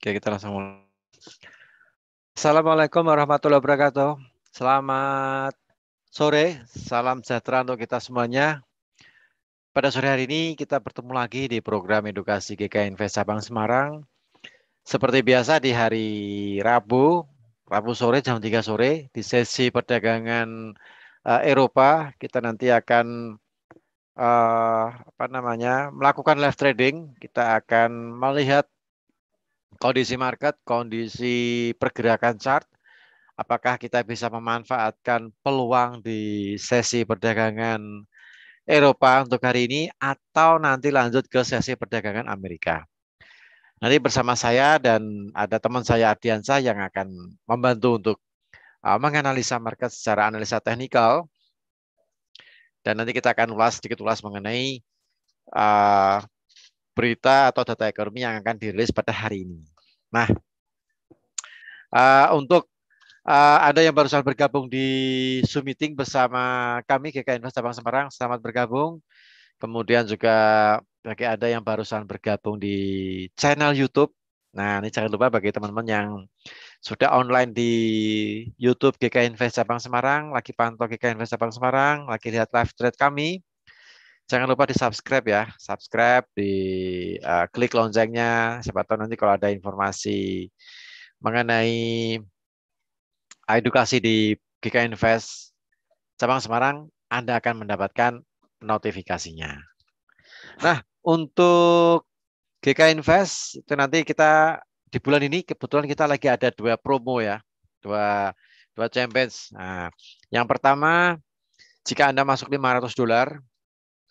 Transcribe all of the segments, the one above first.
Oke, kita langsung mulai. Assalamualaikum warahmatullahi wabarakatuh. Selamat sore, salam sejahtera untuk kita semuanya. Pada sore hari ini kita bertemu lagi di program edukasi GK Invest Cabang Semarang. Seperti biasa di hari Rabu sore jam 3 sore di sesi perdagangan Eropa, kita nanti akan melakukan live trading. Kita akan melihat kondisi market, kondisi pergerakan chart, apakah kita bisa memanfaatkan peluang di sesi perdagangan Eropa untuk hari ini atau nanti lanjut ke sesi perdagangan Amerika. Nanti bersama saya dan ada teman saya Ardiansa yang akan membantu untuk menganalisa market secara analisa teknikal. Dan nanti kita akan sedikit ulas mengenai berita atau data ekonomi yang akan dirilis pada hari ini. Nah, untuk ada yang barusan bergabung di Zoom meeting bersama kami GK Invest Cabang Semarang, selamat bergabung. Kemudian juga bagi ada yang barusan bergabung di channel YouTube. Nah, ini jangan lupa bagi teman-teman yang sudah online di YouTube GK Invest Cabang Semarang, lagi pantau GK Invest Cabang Semarang, lagi lihat live thread kami. Jangan lupa di subscribe ya, subscribe, di klik loncengnya. Siapa tahu nanti kalau ada informasi mengenai edukasi di GK Invest Cabang Semarang, Anda akan mendapatkan notifikasinya. Nah, untuk GK Invest itu nanti kita di bulan ini kebetulan kita lagi ada dua promo ya, dua campaigns. Nah, yang pertama, jika Anda masuk $500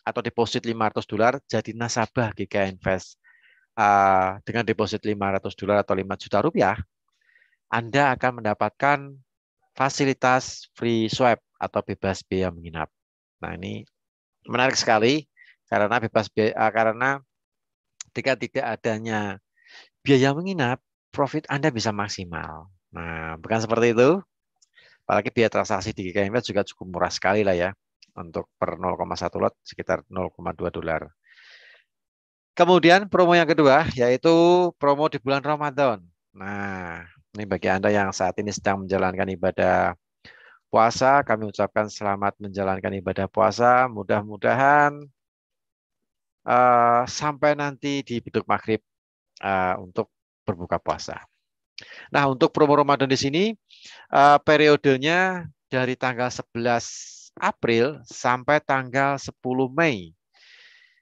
atau deposit $500 jadi nasabah GK Invest dengan deposit $500 atau 5 juta rupiah, Anda akan mendapatkan fasilitas free swap atau bebas biaya menginap. Nah, ini menarik sekali karena bebas biaya, karena ketika tidak adanya biaya menginap, profit Anda bisa maksimal. Nah, bukan seperti itu. Apalagi biaya transaksi di GK Invest juga cukup murah sekali lah ya. Untuk per 0,1 lot sekitar $0,2. Kemudian promo yang kedua yaitu promo di bulan Ramadan. Nah, ini bagi Anda yang saat ini sedang menjalankan ibadah puasa, kami ucapkan selamat menjalankan ibadah puasa. Mudah-mudahan sampai nanti di beduk maghrib untuk berbuka puasa. Nah, untuk promo Ramadan di sini periodenya dari tanggal 11 April sampai tanggal 10 Mei.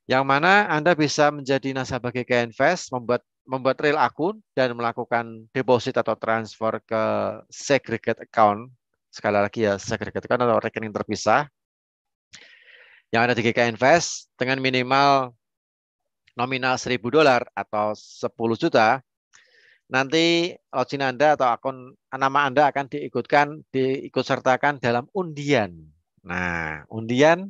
Yang mana Anda bisa menjadi nasabah GK Invest, membuat real akun dan melakukan deposit atau transfer ke segregate account. Sekali lagi ya, segregate account atau rekening terpisah yang ada di GK Invest dengan minimal nominal $1.000 atau 10 juta. Nanti login Anda atau akun nama Anda akan diikut sertakan dalam undian. Nah, undian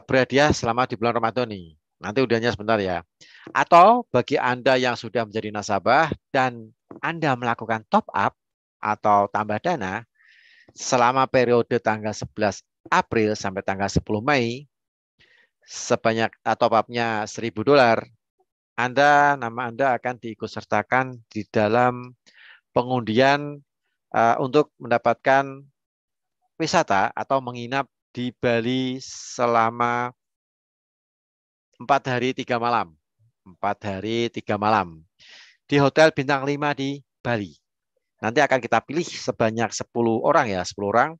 berhadiah selama di bulan Ramadan nih. Nanti undiannya sebentar ya. Atau bagi Anda yang sudah menjadi nasabah dan Anda melakukan top up atau tambah dana selama periode tanggal 11 April sampai tanggal 10 Mei sebanyak top up-nya $1.000, nama Anda akan diikutsertakan di dalam pengundian untuk mendapatkan wisata atau menginap di Bali selama 4 hari 3 malam. 4 hari 3 malam. Di Hotel Bintang 5 di Bali. Nanti akan kita pilih sebanyak 10 orang ya, 10 orang.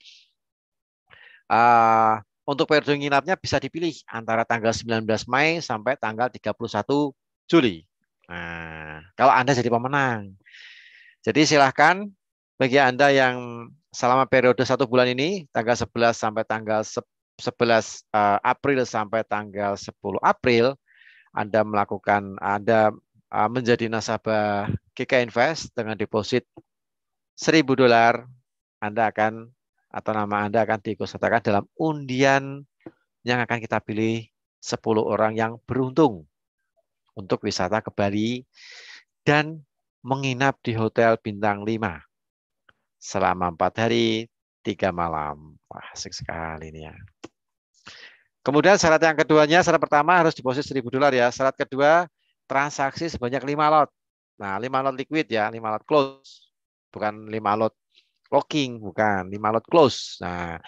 Untuk periode nginapnya bisa dipilih antara tanggal 19 Mei sampai tanggal 31 Juli. Nah, kalau Anda jadi pemenang. Jadi silahkan bagi Anda yang selama periode 1 bulan ini, tanggal 11 sampai tanggal 11 April sampai tanggal 10 April, Anda menjadi nasabah GK Invest dengan deposit $1.000, nama Anda akan diikutsertakan dalam undian yang akan kita pilih 10 orang yang beruntung untuk wisata ke Bali dan menginap di Hotel Bintang 5 selama 4 hari 3 malam. Wah, asik sekali ini ya. Kemudian syarat yang keduanya, syarat pertama harus deposit $1.000 ya. Syarat kedua, transaksi sebanyak 5 lot. Nah, 5 lot liquid ya, 5 lot close. Bukan 5 lot locking, bukan 5 lot close. Nah,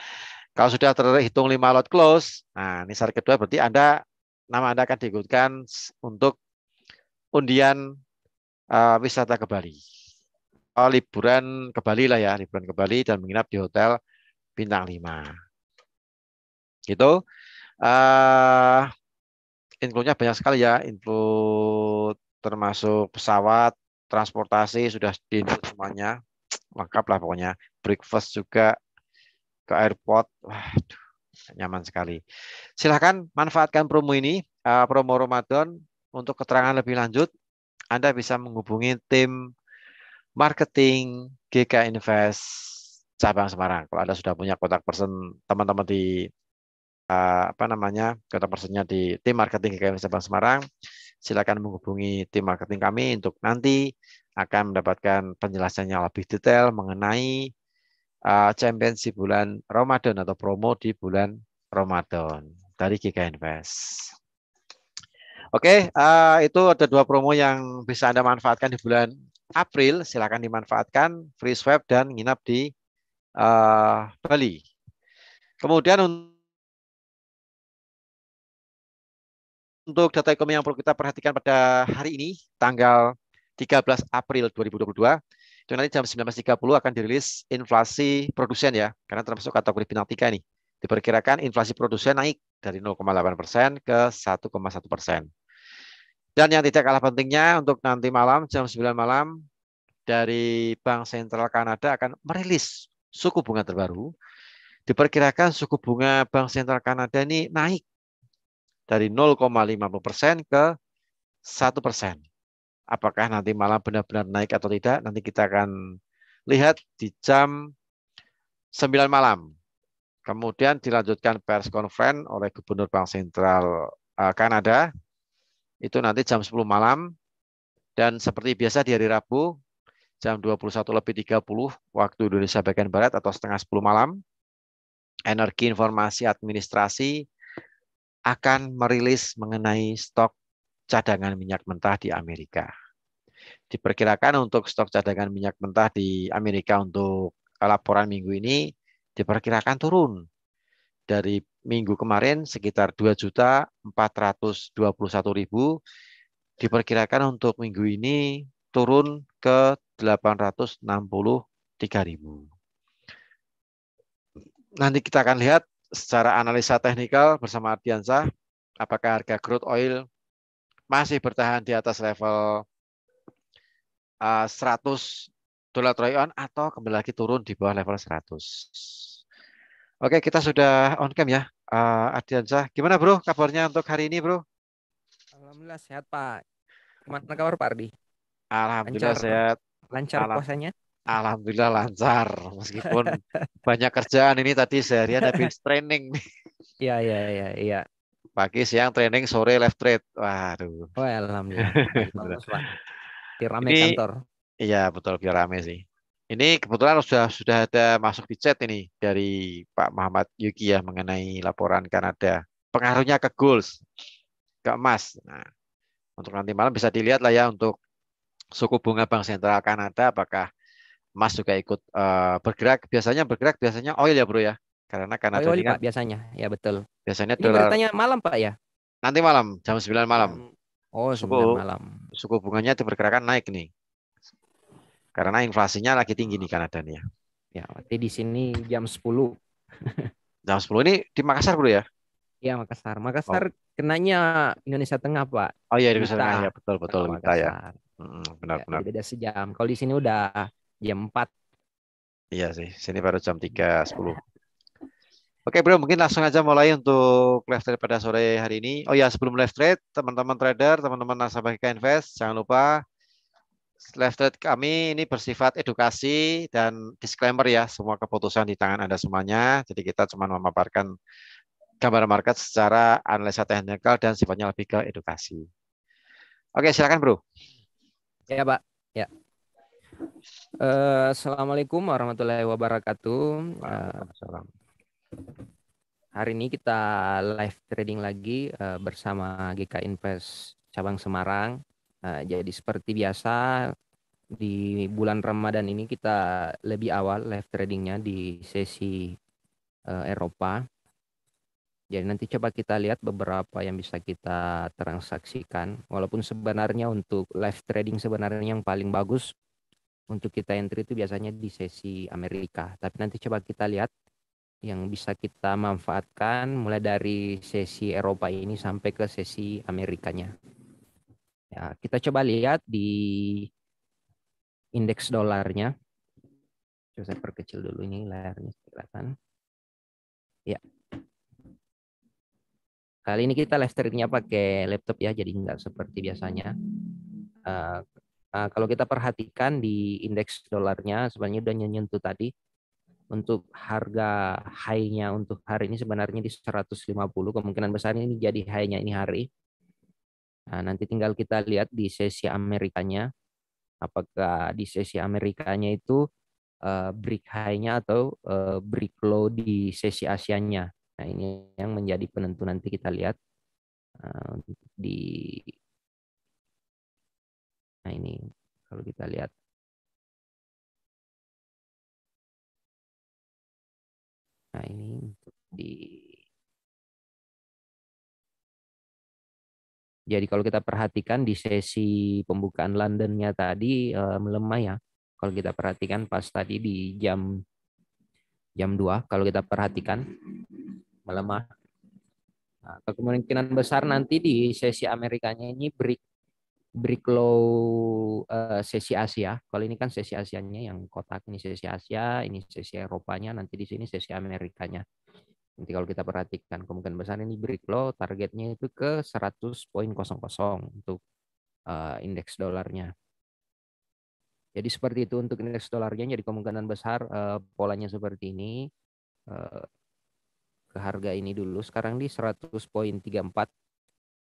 kalau sudah terhitung 5 lot close, nah ini syarat kedua berarti nama Anda akan diikutkan untuk undian wisata ke Bali. Liburan ke Bali lah ya, liburan ke Bali dan menginap di hotel bintang 5. Gitu. Uh, Include-nya banyak sekali ya, include termasuk pesawat, transportasi sudah di semuanya, lengkap lah pokoknya. Breakfast juga ke airport, wah, nyaman sekali. Silahkan manfaatkan promo ini, promo Ramadan. Untuk keterangan lebih lanjut, Anda bisa menghubungi tim marketing GK Invest cabang Semarang. Kalau Anda sudah punya kontak person teman-teman di kontak personnya di tim marketing GK Invest cabang Semarang, silakan menghubungi tim marketing kami untuk nanti akan mendapatkan penjelasan yang lebih detail mengenai championship bulan Ramadan atau promo di bulan Ramadan dari GK Invest. Oke, itu ada 2 promo yang bisa Anda manfaatkan di bulan April. Silakan dimanfaatkan, free swap dan nginap di Bali. Kemudian untuk data ekonomi yang perlu kita perhatikan pada hari ini, tanggal 13 April 2022, itu nanti jam 19.30 akan dirilis inflasi produsen ya, karena termasuk kategori bintang 3 nih. Diperkirakan inflasi produsen naik dari 0,8% ke 1,1%. Dan yang tidak kalah pentingnya untuk nanti malam, jam 9 malam, dari Bank Sentral Kanada akan merilis suku bunga terbaru. Diperkirakan suku bunga Bank Sentral Kanada ini naik dari 0,50% ke 1%. Apakah nanti malam benar-benar naik atau tidak? Nanti kita akan lihat di jam 9 malam. Kemudian dilanjutkan pers conference oleh Gubernur Bank Sentral Kanada. Itu nanti jam 10 malam. Dan seperti biasa di hari Rabu, jam 21.30 waktu Indonesia bagian Barat atau setengah 10 malam, Energi Informasi Administrasi akan merilis mengenai stok cadangan minyak mentah di Amerika. Diperkirakan untuk stok cadangan minyak mentah di Amerika untuk laporan minggu ini diperkirakan turun dari minggu kemarin sekitar 2.421.000, diperkirakan untuk minggu ini turun ke 863.000. Nanti kita akan lihat secara analisa teknikal bersama Ardiansah, apakah harga crude oil masih bertahan di atas level 100 dolar troy ounce atau kembali lagi turun di bawah level 100. Oke, kita sudah on cam ya. Ardiansah, gimana bro kabarnya untuk hari ini bro? Alhamdulillah sehat Pak. Gimana kabar Pak Ardi? Alhamdulillah Lancar, sehat. lancar Alam, puasanya? Alhamdulillah lancar. Meskipun banyak kerjaan ini tadi seharian habis training. Iya, iya, iya, iya. Pagi, siang training, sore left trade. Waduh. Oh, alhamdulillah. Bagus Pak. Di rame Ini kantor. iya betul biar rame sih. Ini kebetulan sudah ada masuk di chat ini dari Pak Muhammad Yuki ya mengenai laporan Kanada. Pengaruhnya ke gold, ke emas. Nah, untuk nanti malam bisa dilihat lah ya untuk suku bunga Bank Sentral Kanada apakah emas juga ikut bergerak. Biasanya oil ya bro ya. Karena Oh, Kanada iya, ini kan Pak biasanya. Ya betul. biasanya Ini dolar beritanya malam Pak ya? nanti malam jam 9 malam. Oh, Suku 9 malam. suku bunganya diperkirakan naik nih. Karena inflasinya lagi tinggi nih Kanada nih ya. Ya, berarti di sini jam 10. Jam 10 ini di Makassar bro ya. Ya, Makassar. Makassar Oh, kenanya Indonesia Tengah Pak. oh iya di Nusa Wita. Tenggara ya betul betul Tengah kita ya. Makassar. Ya, Benar-benar. jadi beda sejam. Kalau di sini udah jam 4. Iya sih. Sini baru jam 3.10. Oke bro, mungkin langsung aja mulai untuk live trade pada sore hari ini. Oh ya, sebelum live trade, teman-teman trader, teman-teman nasabah KK Invest, jangan lupa live trade kami ini bersifat edukasi dan disclaimer ya, semua keputusan di tangan Anda semuanya. Jadi kita cuma memaparkan gambar market secara analisa teknikal dan sifatnya lebih ke edukasi. Oke, silakan bro. Ya, Pak. Ya. Assalamualaikum warahmatullahi wabarakatuh. Waalaikumsalam. Hari ini kita live trading lagi bersama GK Invest cabang Semarang. Jadi seperti biasa di bulan Ramadan ini kita lebih awal live tradingnya di sesi Eropa. Jadi nanti coba kita lihat beberapa yang bisa kita transaksikan. Walaupun sebenarnya untuk live trading sebenarnya yang paling bagus untuk kita entry itu biasanya di sesi Amerika. Tapi nanti coba kita lihat yang bisa kita manfaatkan mulai dari sesi Eropa ini sampai ke sesi Amerikanya. Ya, kita coba lihat di indeks dolarnya. Coba saya perkecil dulu ini layarnya kelihatan. Ya, kali ini kita live streamingnya pakai laptop ya, jadi nggak seperti biasanya. Uh, Kalau kita perhatikan di indeks dolarnya sebenarnya udah nyentuh tadi untuk harga high-nya untuk hari ini sebenarnya di 150, kemungkinan besar ini jadi high-nya ini hari. Nah, nanti tinggal kita lihat di sesi Amerikanya apakah di sesi Amerikanya itu break high-nya atau break low di sesi Asianya. Nah, ini yang menjadi penentu nanti kita lihat di nah ini kalau kita lihat. Nah, ini untuk di jadi kalau kita perhatikan di sesi pembukaan Londonnya tadi melemah ya. Kalau kita perhatikan pas tadi di jam 2 kalau kita perhatikan melemah. Nah, kemungkinan besar nanti di sesi Amerikanya ini break break low sesi Asia. Kalau ini kan sesi Asianya yang kotak ini sesi Asia, ini sesi Eropanya, nanti di sini sesi Amerikanya. Nanti kalau kita perhatikan kemungkinan besar ini break low, targetnya itu ke 100.00 untuk indeks dolarnya. Jadi seperti itu untuk indeks dolarnya. Jadi kemungkinan besar polanya seperti ini eh, ke harga ini dulu. Sekarang di 100.34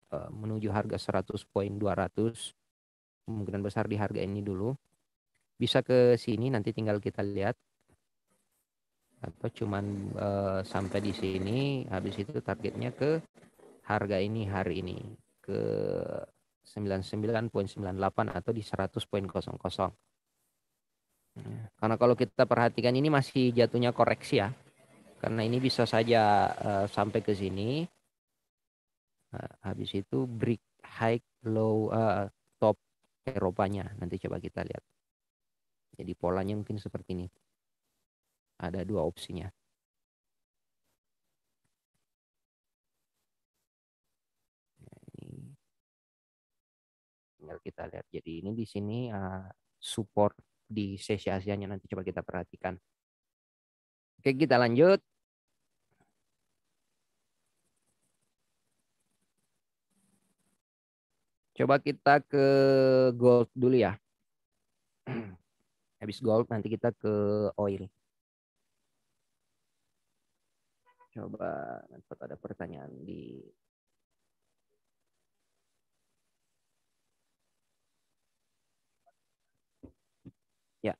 menuju harga 100.200. Kemungkinan besar di harga ini dulu. Bisa ke sini nanti tinggal kita lihat atau cuman sampai di sini habis itu targetnya ke harga ini hari ini ke 99.98 atau di 100.00. Karena kalau kita perhatikan ini masih jatuhnya koreksi ya. Karena ini bisa saja sampai ke sini. Habis itu break high low top Eropanya. Nanti coba kita lihat. Jadi polanya mungkin seperti ini. Ada dua opsinya. Ini tinggal kita lihat. Jadi ini di sini support di sesi Asianya nanti coba kita perhatikan. Oke, kita lanjut. Coba kita ke gold dulu ya. Habis gold nanti kita ke oil. Coba nanti ada pertanyaan di ya.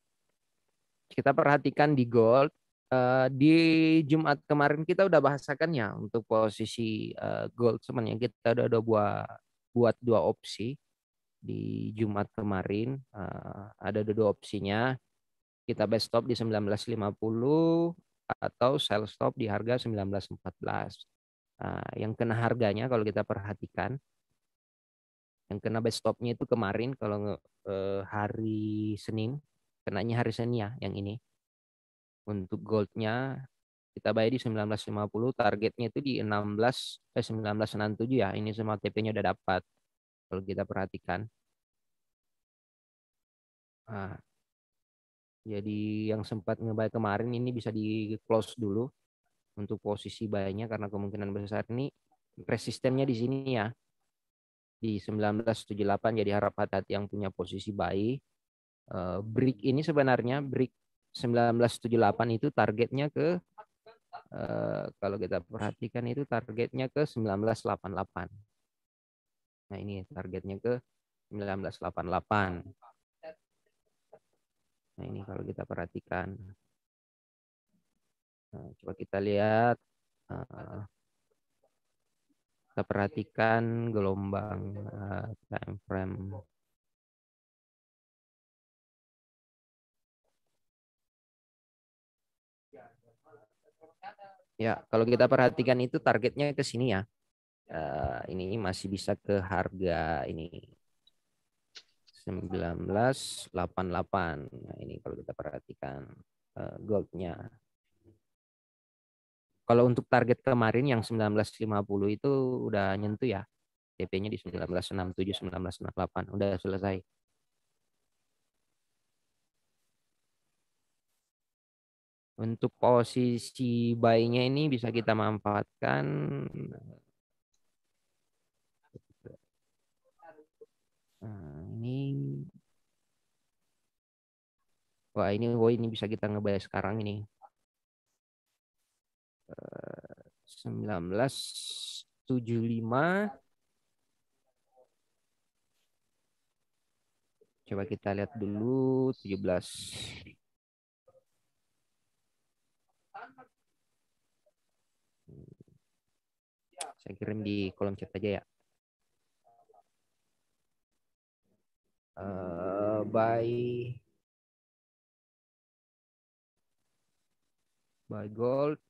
Kita perhatikan di gold. Di Jumat kemarin kita udah bahasakan ya untuk posisi gold sebenarnya kita udah buat dua opsi di Jumat kemarin. Ada dua opsinya. Kita buy stop di 19.50 atau sell stop di harga 19.14. Yang kena harganya kalau kita perhatikan, yang kena buy stopnya itu kemarin kalau hari Senin, kenanya hari Senin ya yang ini. Untuk goldnya kita bayar di 19.50, targetnya itu di 19.67 ya. Ini semua TP-nya udah dapat. Kalau kita perhatikan. Nah, jadi yang sempat ngebuy kemarin ini bisa di close dulu untuk posisi buy-nya karena kemungkinan besar ini resistennya di sini ya di 1978, jadi harap hati-hati yang punya posisi buy. Break ini sebenarnya break 1978 itu targetnya ke kalau kita perhatikan itu targetnya ke 1988. Nah, ini targetnya ke 1988. Nah, ini kalau kita perhatikan. Nah, coba kita lihat. Kita perhatikan gelombang time frame. Ya, kalau kita perhatikan itu targetnya ke sini ya. Ini masih bisa ke harga ini 1988. Nah, ini kalau kita perhatikan goldnya. Kalau untuk target kemarin yang 1950 itu udah nyentuh ya. TP-nya di 1967, 1968 udah selesai. Untuk posisi buy-nya ini bisa kita manfaatkan. Nah, ini ini bisa kita ngebuy sekarang ini. 1975. Coba kita lihat dulu 17. Saya kirim di kolom chat aja ya. Buy gold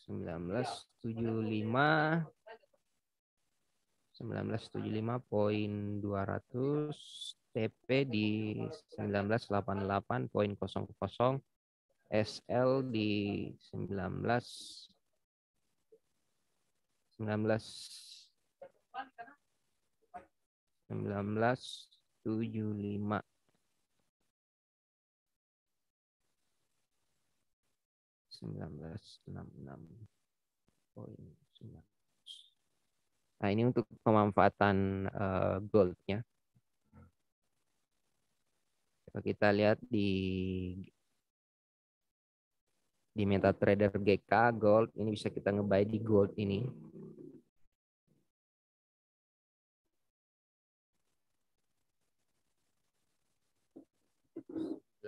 1975 1975,200 TP di 1988,00 SL di 19 19 1975 1966,9. Nah, ini untuk pemanfaatan goldnya. Coba kita lihat di MetaTrader GK gold, ini bisa kita ngebuy di gold ini.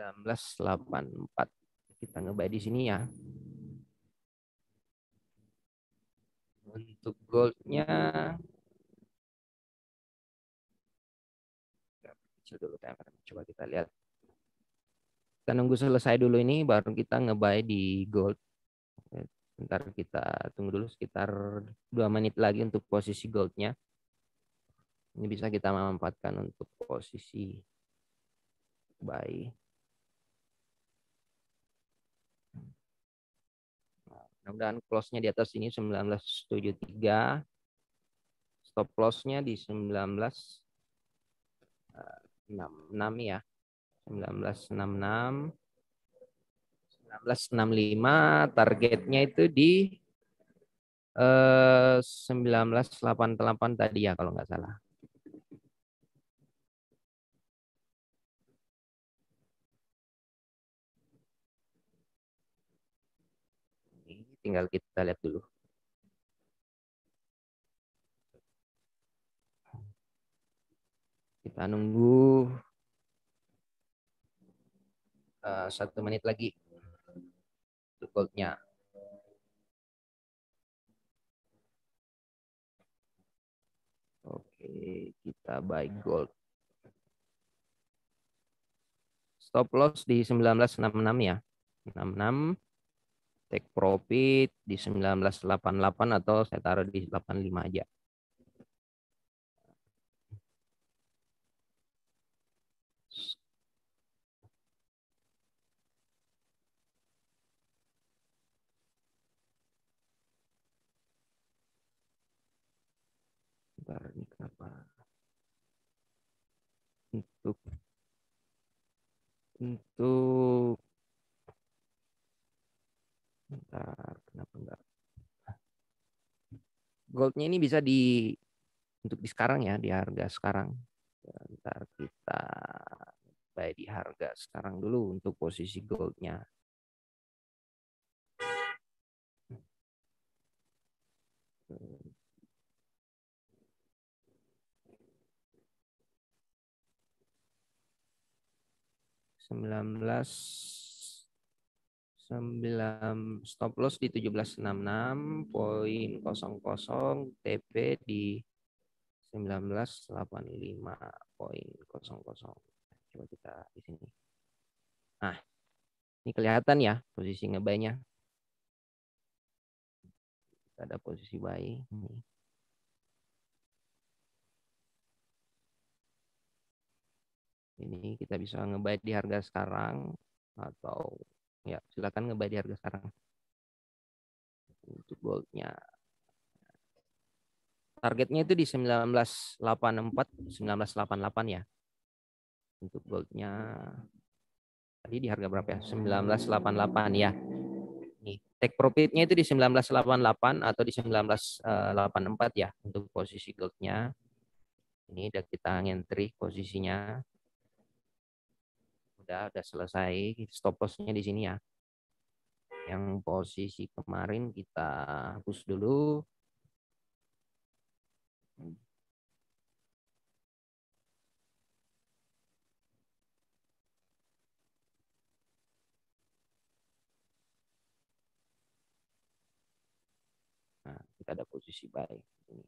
$19.84 kita ngebuy di sini ya. Untuk goldnya kecil dulu timer. Coba kita lihat. Kita nunggu selesai dulu ini baru kita ngebuy di gold. Bentar kita tunggu dulu sekitar 2 menit lagi untuk posisi goldnya. Ini bisa kita manfaatkan untuk posisi buy. Mudah-mudahan close-nya di atas ini 1973. Stop loss-nya di 1966 ya. 1966. 1965 targetnya itu di 1988 tadi ya kalau nggak salah. Ini tinggal kita lihat dulu. Kita nunggu 1 menit lagi untuk goldnya. Oke, kita buy gold. Stop loss di 1966 ya. 66. Take profit di 1988 atau saya taruh di 85 aja. Bentar, ini kenapa? Untuk bentar, kenapa enggak? Goldnya ini bisa untuk di sekarang ya, di harga sekarang. Bentar kita buy di harga sekarang dulu untuk posisi goldnya. Stop loss di 1766,00 TP di 1985,00. Coba kita di sini. Nah, ini kelihatan ya posisi ngebuy-nya. ada posisi buy. Ini kita bisa nge-buy di harga sekarang atau ya silakan nge-buy di harga sekarang. Untuk goldnya targetnya itu di 1984, 1988 ya. Untuk goldnya tadi di harga berapa ya? 1988 ya. Nih, take profitnya itu di 1988 atau di 1984 ya untuk posisi goldnya. Ini udah kita ngentri posisinya. Udah selesai. Stop lossnya di sini ya. Yang posisi kemarin kita hapus dulu. Nah, kita ada posisi buy. Ini.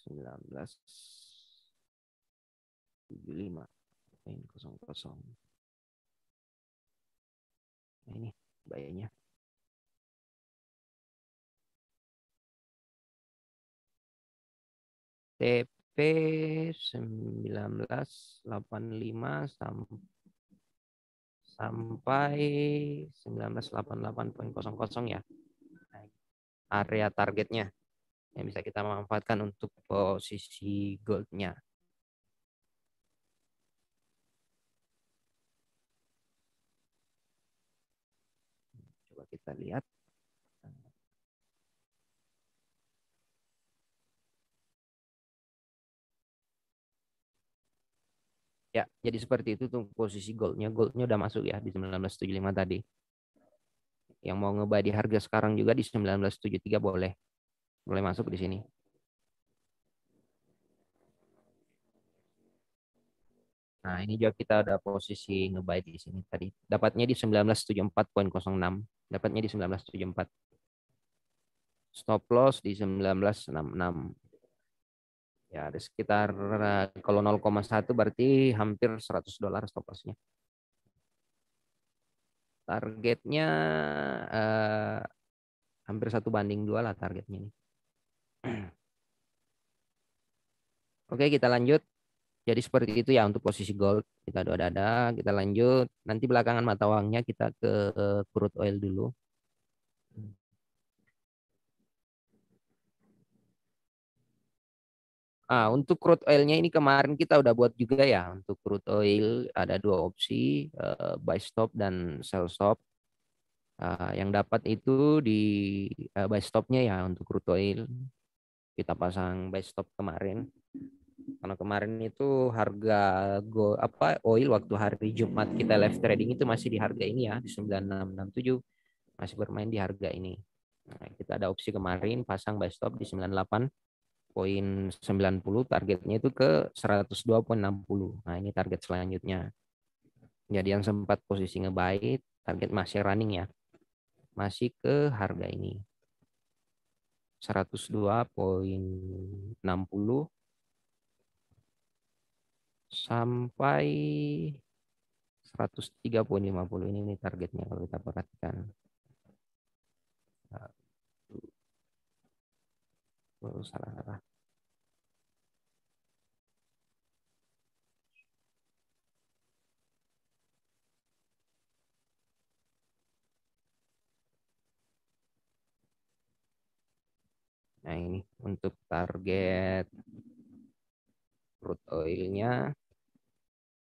Sembilan belas 75.00. Nah, ini buy-nya. TP 1985 sampai 1988.00 ya. Area targetnya yang bisa kita manfaatkan untuk posisi goldnya. Coba kita lihat. Ya, jadi seperti itu tuh posisi goldnya. Goldnya udah masuk ya di 1975 tadi. Yang mau ngebah di harga sekarang juga di 1973 boleh. Boleh masuk di sini. Nah, ini juga kita ada posisi ngebuy di sini tadi. Dapatnya di 1974.06. Dapatnya di 1974. Stop loss di 1966. Ya, ada sekitar kalau 0,1 berarti hampir $100 stop lossnya. Targetnya eh, hampir 1:2 lah targetnya ini. Oke, kita lanjut. Jadi seperti itu ya untuk posisi gold. Kita ada, kita lanjut. Nanti belakangan mata uangnya kita ke crude oil dulu. Untuk crude oilnya ini kemarin kita udah buat juga ya. Untuk crude oil ada dua opsi, buy stop dan sell stop. Yang dapat itu di buy stopnya ya untuk crude oil. Kita pasang buy stop kemarin. Karena kemarin itu harga oil waktu hari Jumat kita live trading itu masih di harga ini ya, di 9667, masih bermain di harga ini. Nah, kita ada opsi kemarin pasang buy stop di 98.90, targetnya itu ke 102.60. Nah, ini target selanjutnya. Jadi yang sempat posisi ngebuy, target masih running ya. Masih ke harga ini. 102.60 sampai 103.50 ini targetnya kalau kita perhatikan. Salah. Nah, ini untuk target crude oilnya.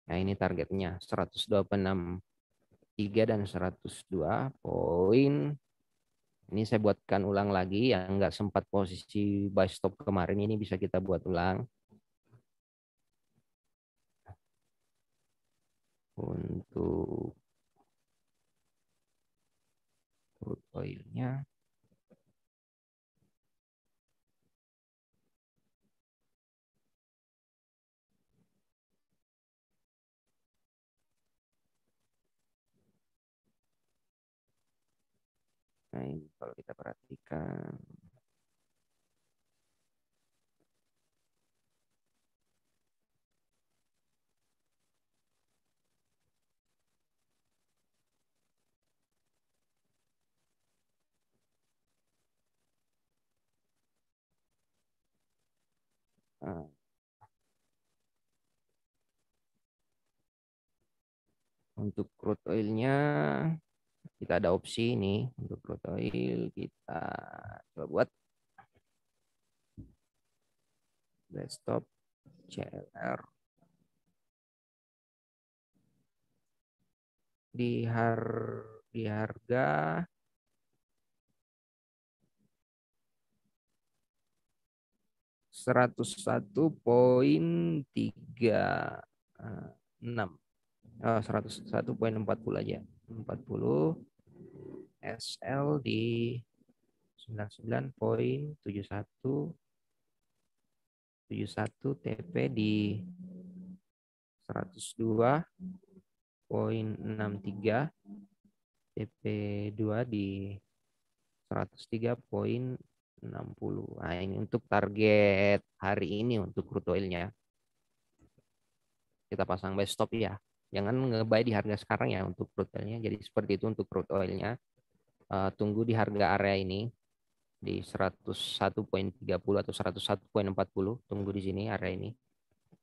Nah, ini targetnya 102.63 dan 102 poin. Ini saya buatkan ulang lagi yang nggak sempat posisi buy stop kemarin, ini bisa kita buat ulang. Untuk crude oilnya. Nah, ini kalau kita perhatikan. Untuk crude oilnya kita ada opsi ini. Untuk crude oil kita coba buat desktop CLR di harga 101,36. 101,40 aja. 40 SL di 99,71, 71 TP di 102,63, TP2 di 103,60. Nah, ini untuk target hari ini untuk crude oilnya. Kita pasang buy stop ya. Jangan nge-buy di harga sekarang ya untuk crude oilnya. Jadi seperti itu untuk crude oilnya. Tunggu di harga area ini di 101,30 atau 101,40. Tunggu di sini area ini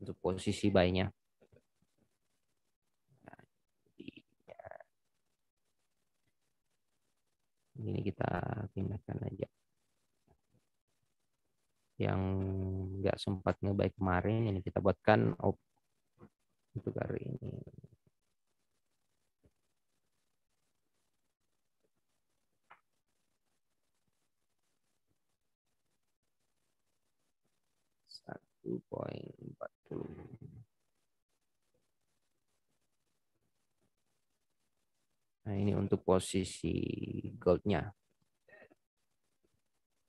untuk posisi buy-nya. Ini kita pindahkan aja. Yang nggak sempat nge-buy kemarin, ini kita buatkan untuk hari ini. $1.40. Nah, ini untuk posisi goldnya.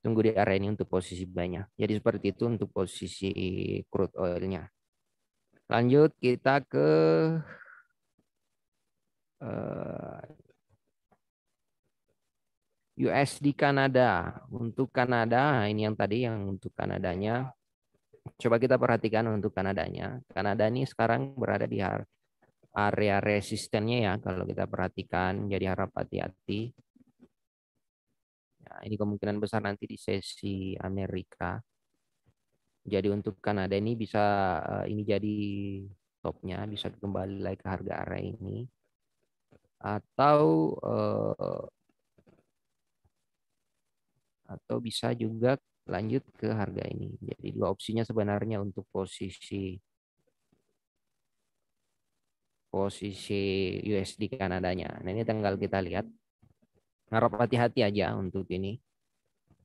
Tunggu di area ini untuk posisi buy-nya. Jadi seperti itu untuk posisi crude oil-nya. Lanjut kita ke USD Kanada. Untuk Kanada, ini yang tadi yang untuk Kanadanya. Coba kita perhatikan untuk Kanadanya. Kanada ini sekarang berada di area resistennya ya. Kalau kita perhatikan, jadi harap hati-hati. Nah, ini kemungkinan besar nanti di sesi Amerika. Jadi untuk Kanada ini bisa ini jadi topnya, bisa kembali lagi ke harga area ini. Atau bisa juga lanjut ke harga ini. Jadi dua opsinya sebenarnya untuk posisi USD Kanadanya. Nah, ini tinggal kita lihat. Harap hati-hati aja untuk ini.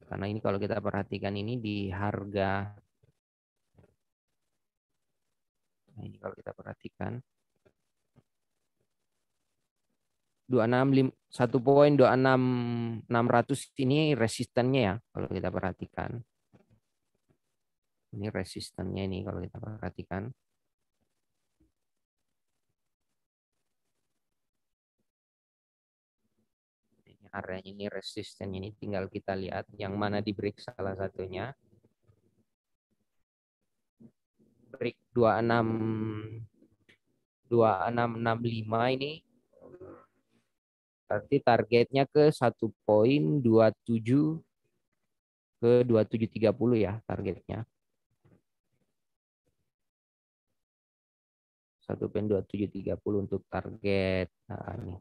Karena ini kalau kita perhatikan ini di harga, nah ini kalau kita perhatikan 1.26600 ini resistennya ya kalau kita perhatikan. Ini resistennya ini kalau kita perhatikan. Ini area ini resisten ini tinggal kita lihat yang mana di break salah satunya. Break 2665 ini berarti targetnya ke 1.27 ke 2730 ya targetnya. 1.2730 untuk target. Nah, ini.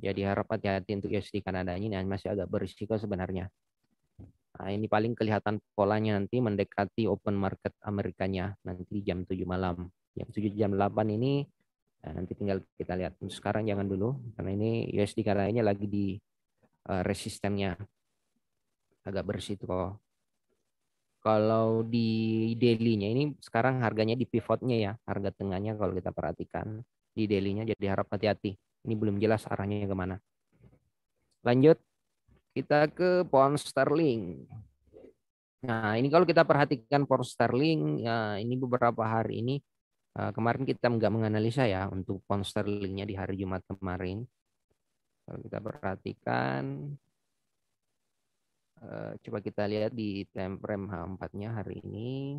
Jadi harap hati-hati untuk USD Kanada ini masih agak berisiko sebenarnya. Nah, ini paling kelihatan polanya nanti mendekati open market Amerikanya nanti jam 7 malam. Jam 7 jam 8 ini nanti tinggal kita lihat. Sekarang jangan dulu karena ini USD Kanadanya lagi di resistennya agak berisiko. Kalau di daily-nya ini sekarang harganya di pivotnya ya, harga tengahnya kalau kita perhatikan di daily-nya jadi harap hati-hati. Ini belum jelas arahnya kemana. Lanjut kita ke pound sterling. Nah, ini kalau kita perhatikan pound sterling, ya ini beberapa hari ini kemarin kita nggak menganalisa ya untuk pound sterlingnya di hari Jumat kemarin. Kalau kita perhatikan, coba kita lihat di time frame H4-nya hari ini.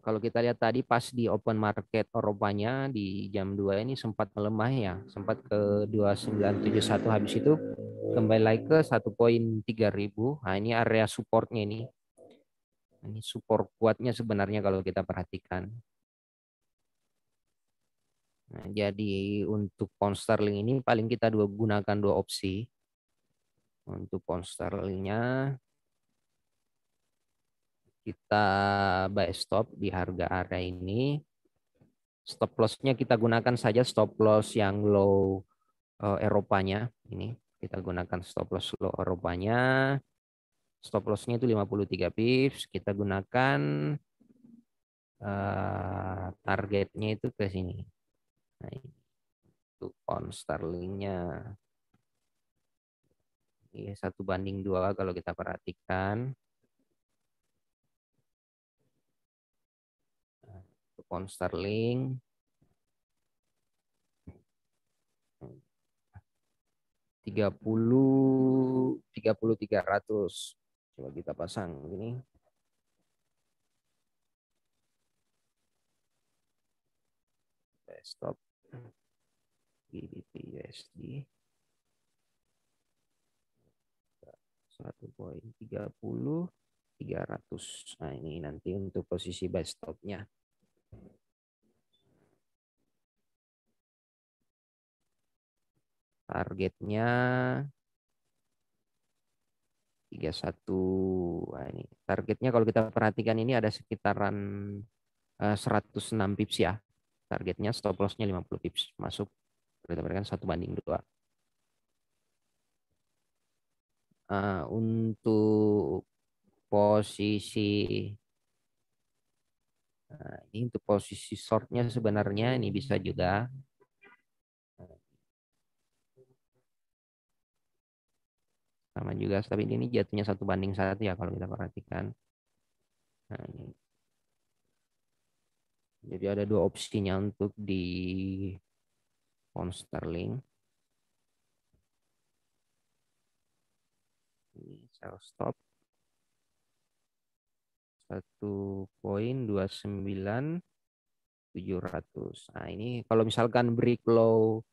Kalau kita lihat tadi pas di open market Eropanya di jam 2 ini sempat melemah ya, sempat ke 2971 habis itu kembali lagi ke 1.3000. Nah, ini area supportnya ini. Ini support kuatnya sebenarnya kalau kita perhatikan. Nah, jadi untuk pound sterling ini paling kita gunakan dua opsi. Untuk pound sterlingnya kita buy stop di harga area ini. Stop loss-nya kita gunakan saja stop loss yang low Eropanya. Ini kita gunakan stop loss low Eropanya. Stop loss-nya itu 53 pips. Kita gunakan targetnya itu ke sini. Nah, itu pound sterlingnya. Ini 1:2 kalau kita perhatikan. Nah, pound sterling 300. Coba kita pasang ini. Stop GBP USD 1.30 300. Nah, ini nanti untuk posisi buy stopnya. Targetnya 31. Nah, ini targetnya kalau kita perhatikan ini ada sekitaran 106 pips ya. Targetnya stop loss-nya 50 pips masuk. Kita berikan 1:2. Untuk posisi ini untuk posisi shortnya sebenarnya ini bisa juga sama juga, tapi ini jatuhnya 1:1 ya kalau kita perhatikan. Nah, ini. Jadi ada dua opsinya untuk di pound sterling. Ini sell stop 1.29.700. Nah, ini kalau misalkan break low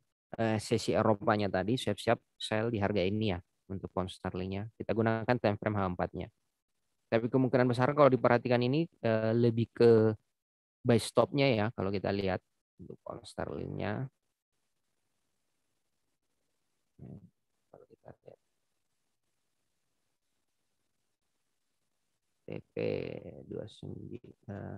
sesi Eropanya tadi, siap-siap sell di harga ini ya untuk pound sterlingnya. Kita gunakan time frame H4-nya. Tapi kemungkinan besar kalau diperhatikan ini lebih ke buy stop-nya ya kalau kita lihat untuk pound sterlingnya. Kalau kita lihat TP 29 1.29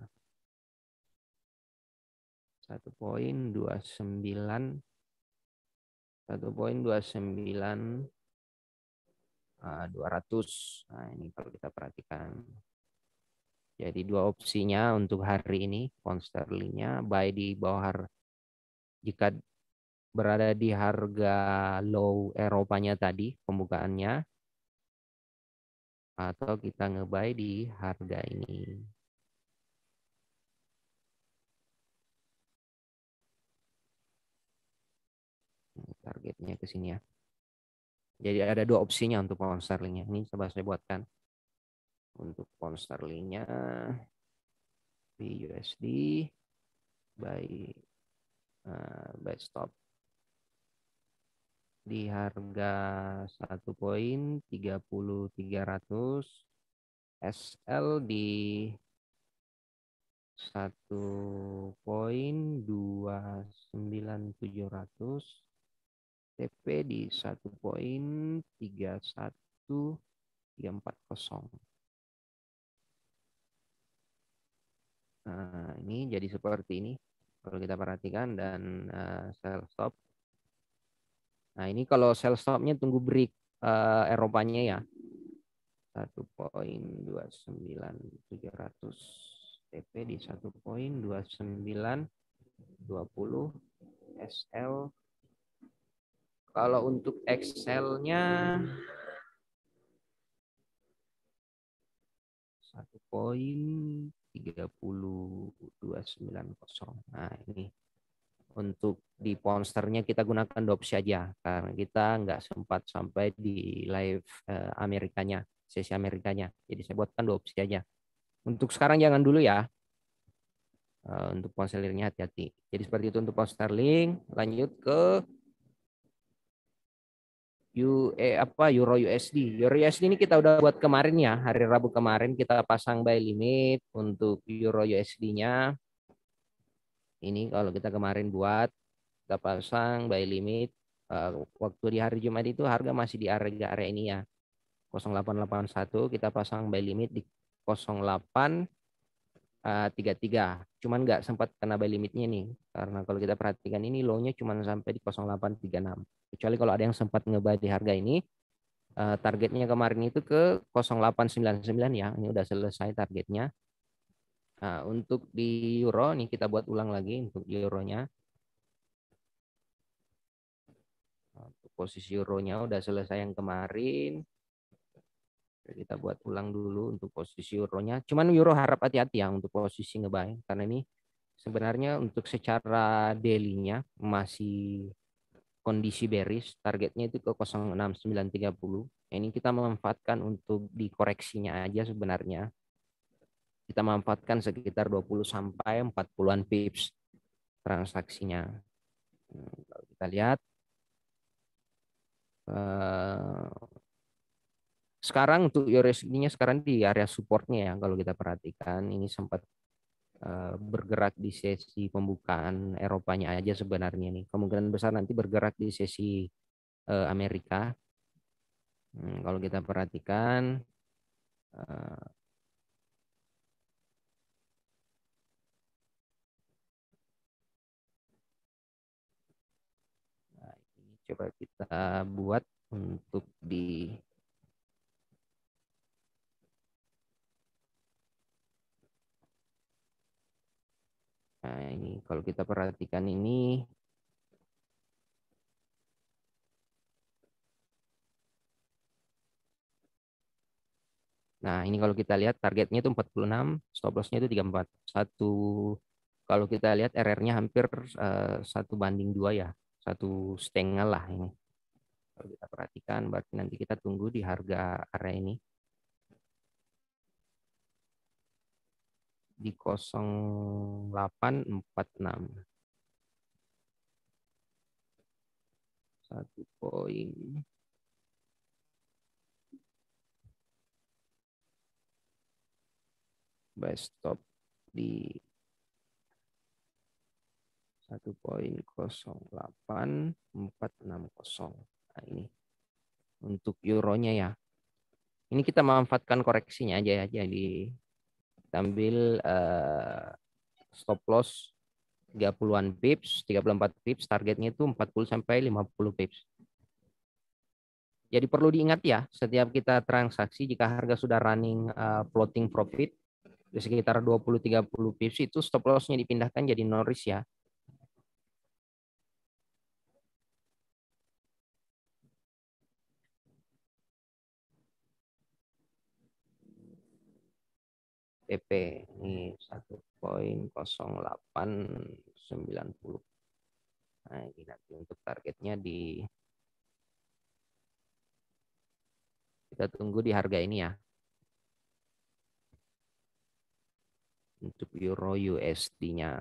200. Nah, ini kalau kita perhatikan. Jadi dua opsinya untuk hari ini pound sterlingnya buy di bawah jika berada di harga low Eropanya tadi pembukaannya, atau kita ngebuy di harga ini. Targetnya ke sini ya. Jadi ada dua opsinya untuk pound sterlingnya. Ini coba saya buatkan. Untuk pound sterlingnya di USD buy stop di harga 1.30.300, SL di 1.29.700, TP di 1.31340. Nah, ini jadi seperti ini kalau kita perhatikan, dan sell stop. Nah, ini kalau sell stopnya tunggu break Eropanya ya. 1.29.700, TP di 1.29.20, SL. Kalau untuk Excel-nya 1.30290. Nah, ini untuk di Poundster-nya kita gunakan opsi aja karena kita nggak sempat sampai di live Amerikanya, sesi Amerikanya. Jadi saya buatkan opsi aja. Untuk sekarang jangan dulu ya. Untuk pound sterlingnya hati-hati. Jadi seperti itu untuk pound sterling. Lanjut ke Euro USD. Euro USD ini kita udah buat kemarin ya, hari Rabu kemarin kita pasang buy limit untuk Euro USD-nya. Ini kalau kita kemarin buat, kita pasang buy limit. Waktu di hari Jumat itu harga masih di area ini ya, 0881, kita pasang buy limit di 0833. Cuman nggak sempat kena buy limitnya nih, karena kalau kita perhatikan ini low-nya cuman sampai di 0836. Kecuali kalau ada yang sempat ngebuy di harga ini, targetnya kemarin itu ke 0899 ya, ini udah selesai targetnya. Nah, untuk di euro nih kita buat ulang lagi untuk euronya. Untuk posisi euronya udah selesai yang kemarin. Kita buat ulang dulu untuk posisi euronya. Cuman euro harap hati-hati ya untuk posisi ngebuy, karena ini sebenarnya untuk secara daily-nya masih kondisi bearish, targetnya itu ke 06930. Ini kita memanfaatkan untuk dikoreksinya aja sebenarnya. Kita manfaatkan sekitar 20 sampai 40-an pips transaksinya. Kalau kita lihat sekarang untuk USD-nya sekarang di area supportnya ya, kalau kita perhatikan ini sempat bergerak di sesi pembukaan Eropanya aja sebenarnya nih. Kemungkinan besar nanti bergerak di sesi Amerika. Kalau kita perhatikan nah, ini coba kita buat untuk di nah ini kalau kita perhatikan ini nah ini kalau kita lihat targetnya itu 46, stop loss-nya itu 34. Kalau kita lihat RR-nya hampir 1:2 ya, 1,5 lah ini. Kalau kita perhatikan berarti nanti kita tunggu di harga area ini di 0846. 1 poin. Buy stop di 1,08460. Nah, ini untuk euronya ya. Ini kita memanfaatkan koreksinya aja ya. Jadi kita ambil stop loss 30-an pips, 34 pips, targetnya itu 40 sampai 50 pips. Jadi perlu diingat ya, setiap kita transaksi jika harga sudah running floating profit di sekitar 20-30 pips itu stop loss-nya dipindahkan jadi no risk ya. TP ini 1,0890. Nah, ini nanti untuk targetnya kita tunggu di harga ini ya. Untuk euro USD-nya.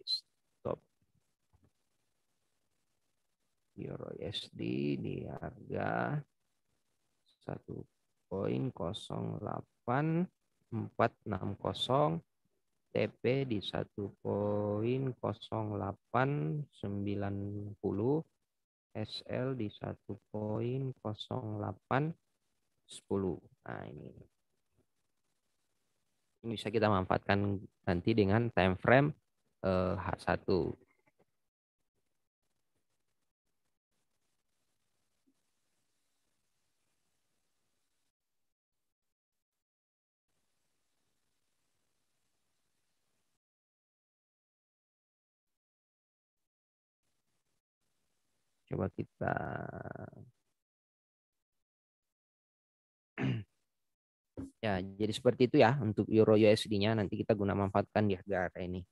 Stop euro USD di harga 1,08460, TP di 1,0890, SL di 1,0810. Nah, ini bisa kita manfaatkan nanti dengan time frame H1. Coba kita ya, jadi seperti itu ya untuk euro USD-nya, nanti kita guna manfaatkan di harga ini.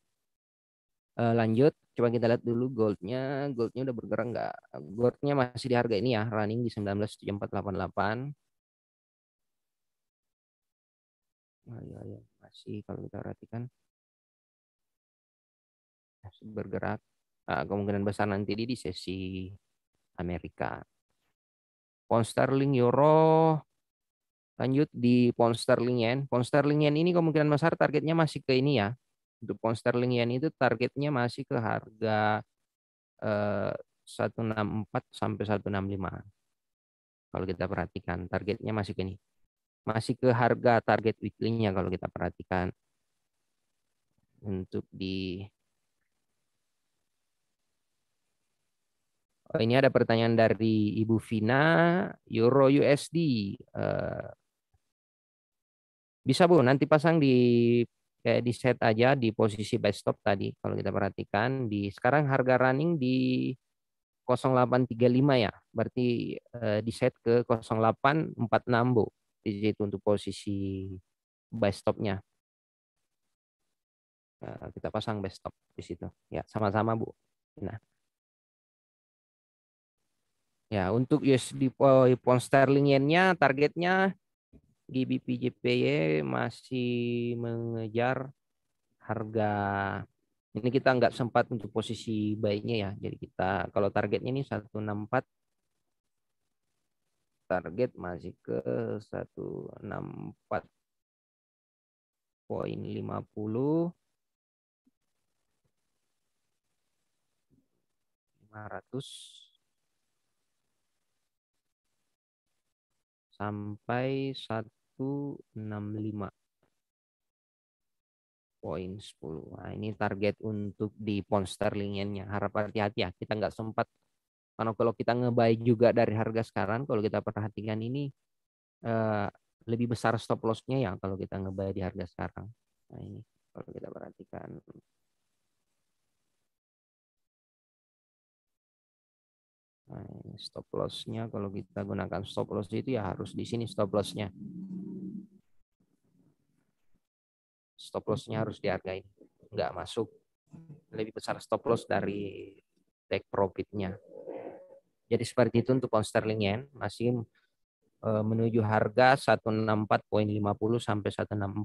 Lanjut, coba kita lihat dulu goldnya. Goldnya udah bergerak nggak? Goldnya masih di harga ini ya, running di 19.7488. Ya, masih kalau kita perhatikan masih bergerak. Kemungkinan besar nanti di sesi Amerika. Pound sterling euro, lanjut di pound sterling yen. Pound sterling yen ini kemungkinan besar targetnya masih ke ini ya. Untuk pound sterling yen itu targetnya masih ke harga 164 sampai 165. Kalau kita perhatikan targetnya masih ke ini. Masih ke harga target weekly-nya kalau kita perhatikan. Untuk di ini ada pertanyaan dari Ibu Vina, Euro USD. Bisa Bu, nanti pasang di kayak di set aja di posisi buy stop tadi. Kalau kita perhatikan di sekarang harga running di 0835 ya. Berarti di set ke 0846 Bu. Di situ untuk posisi buy stopnya. Kita pasang buy stop di situ. Ya, sama-sama Bu. Nah, ya untuk USD pound sterling yen-nya targetnya GBP JPY masih mengejar harga ini kita nggak sempat untuk posisi baiknya ya. Jadi kita kalau targetnya ini 164 target masih ke 164,50 500 sampai 165,10. Nah, ini target untuk di pound sterling yen-nya. Harap hati-hati ya. Kita nggak sempat karena kalau kita ngebuy juga dari harga sekarang, kalau kita perhatikan ini eh, lebih besar stop loss-nya ya kalau kita ngebuy di harga sekarang. Nah ini kalau kita perhatikan. Nah, ini stop loss-nya kalau kita gunakan stop loss itu ya harus di sini stop loss-nya. Stop loss-nya harus di harga ini. Nggak masuk. Lebih besar stop loss dari take profit-nya. Jadi seperti itu untuk pound sterling yen masih menuju harga 164,50 sampai 164,50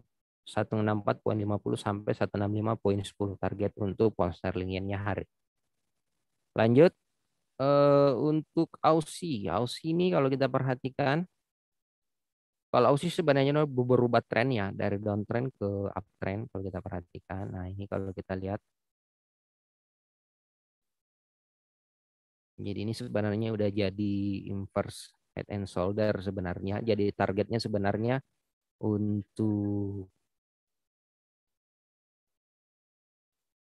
sampai 165,10 target untuk pound sterling yen-nya hari. Lanjut untuk Aussie. Aussie ini kalau kita perhatikan kalau Aussie sebenarnya berubah tren ya dari downtrend ke uptrend kalau kita perhatikan. Nah, ini kalau kita lihat jadi ini sebenarnya udah jadi inverse head and shoulder sebenarnya. Jadi targetnya sebenarnya untuk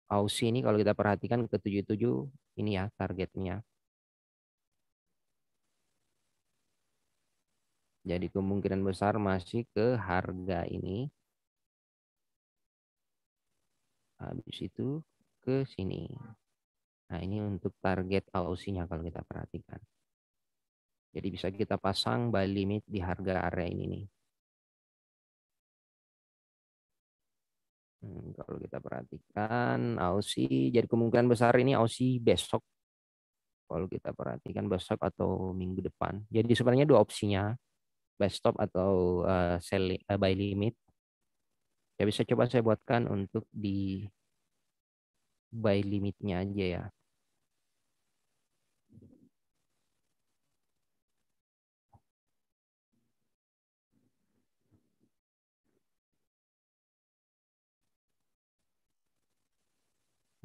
Aussie ini kalau kita perhatikan ke 77 ini ya targetnya. Jadi kemungkinan besar masih ke harga ini. Habis itu ke sini. Nah ini untuk target Aussie-nya kalau kita perhatikan. Jadi bisa kita pasang buy limit di harga area ini nih. Kalau kita perhatikan Aussie, jadi kemungkinan besar ini Aussie besok. Kalau kita perhatikan besok atau minggu depan. Jadi sebenarnya dua opsinya, buy stop atau buy limit. Ya bisa coba saya buatkan untuk di buy limitnya aja ya.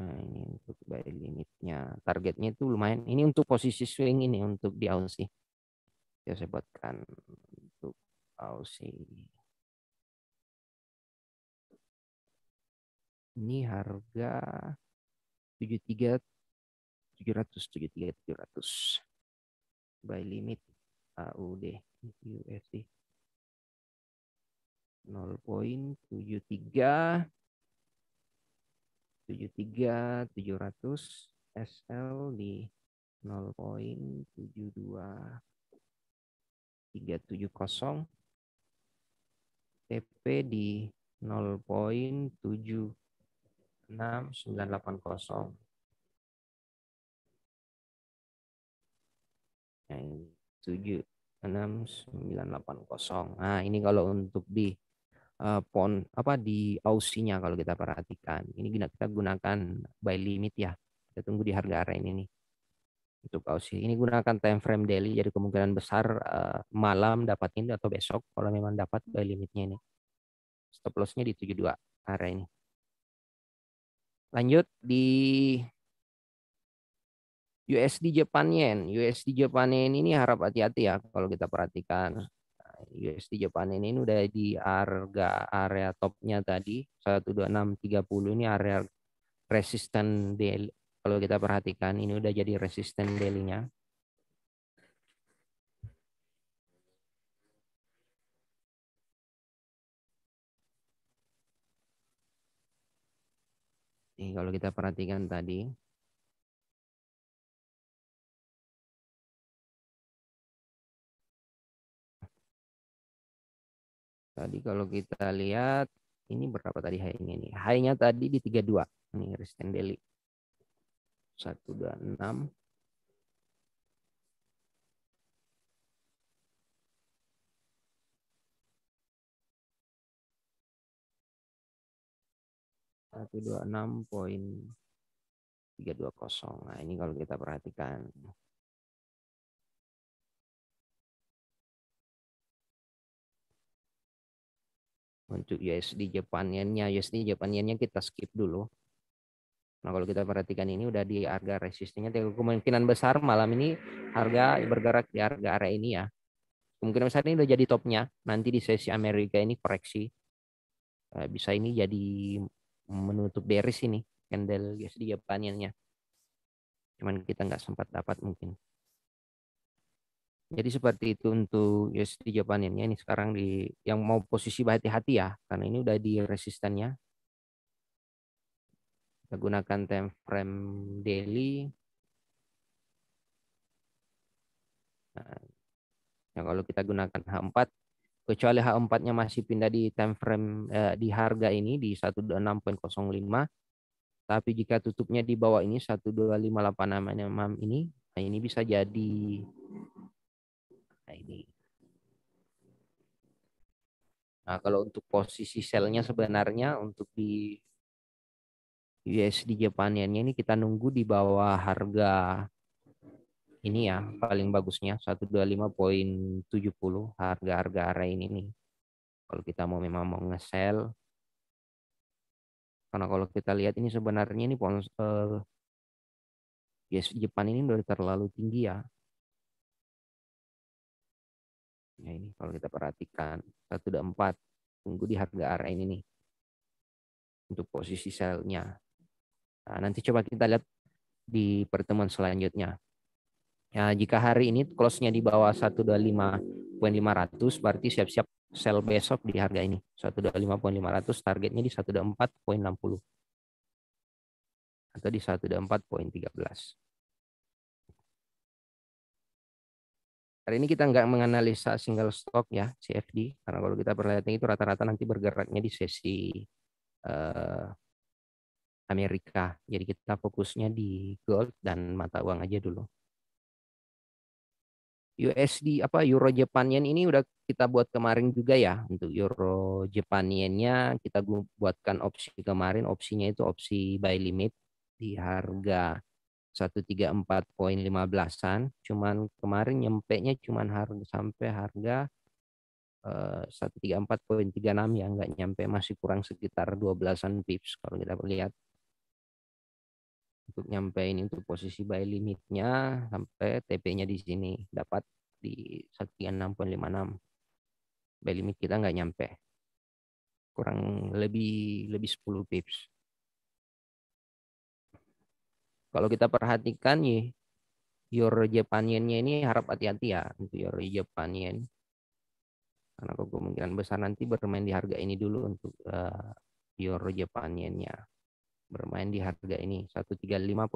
Nah ini untuk buy limitnya. Targetnya itu lumayan. Ini untuk posisi swing ini untuk di Aussie. Ya saya buatkan untuk Aussie. Ini harga 73.700 buy limit AUD USD 0,73 SL di 0,72370 TP di 0,76980. Yang 76980. Nah, ini kalau untuk di pon apa di Aussie-nya kalau kita perhatikan. Ini kita gunakan buy limit ya. Kita tunggu di harga area ini nih. Untuk Aussie. Ini gunakan time frame daily, jadi kemungkinan besar malam dapat ini atau besok kalau memang dapat buy limitnya ini. Stop loss-nya di 72 area ini. Lanjut di USD Japan Yen. USD Japan Yen ini harap hati-hati ya kalau kita perhatikan. USD Japan Yen ini udah di harga area topnya tadi 12630 ini area resisten daily. Kalau kita perhatikan ini udah jadi resisten daily-nya. Nih, kalau kita perhatikan tadi, kalau kita lihat ini berapa tadi high-nya ini? High-nya tadi di 32. Ini resisten daily. 126. Satu dua enam poin 320. Nah, ini kalau kita perhatikan. Untuk USD Japan Yen-nya, kita skip dulu. Nah, kalau kita perhatikan ini udah di harga resistennya, kemungkinan besar malam ini harga bergerak di harga area ini ya. Kemungkinan besar ini udah jadi topnya. Nanti di sesi Amerika ini koreksi. Bisa ini jadi menutup bearish ini candle USD Japan Yen-nya. Cuman kita nggak sempat dapat mungkin. Jadi seperti itu untuk USD Japan Yen-nya ini sekarang di yang mau posisi hati-hati ya karena ini udah di resistannya. Kita gunakan time frame daily. Nah, ya kalau kita gunakan H4 kecuali H4-nya masih pindah di time frame di harga ini di 126.05 tapi jika tutupnya di bawah ini 12586 ini nah ini bisa jadi nah ini. Nah, kalau untuk posisi sell-nya sebenarnya untuk di USD Japan Yen ini kita nunggu di bawah harga ini ya paling bagusnya 125.70 harga-harga area ini nih. Kalau kita mau memang mau nge-sell karena kalau kita lihat ini sebenarnya ini USD Jepang ini udah terlalu tinggi ya. Nah ini kalau kita perhatikan 124 tunggu di harga area ini nih untuk posisi sell-nya. Nah, nanti coba kita lihat di pertemuan selanjutnya. Ya, jika hari ini close-nya di bawah 125.500 berarti siap-siap sell besok di harga ini. 125.500 targetnya di 124.60 atau di 124.13. Hari ini kita nggak menganalisa single stock ya, CFD, karena kalau kita perlihatkan itu rata-rata nanti bergeraknya di sesi eh, Amerika. Jadi kita fokusnya di gold dan mata uang aja dulu. USD Euro Japan Yen ini udah kita buat kemarin juga ya untuk Euro Japan Yen-nya kita buatkan opsi kemarin opsinya itu opsi buy limit di harga 134.15-an cuman kemarin nyampe nya cuman harga sampai harga 134.36 ya nggak nyampe masih kurang sekitar 12-an pips kalau kita lihat untuk nyampe ini untuk posisi buy limitnya sampai TP-nya di sini dapat di 136.56 buy limit kita nggak nyampe kurang lebih 10 pips kalau kita perhatikan nih Euro Japan Yen-nya ini harap hati-hati ya untuk Euro Japan Yen karena kemungkinan besar nanti bermain di harga ini dulu untuk Euro Japan Yen-nya bermain di harga ini 135.80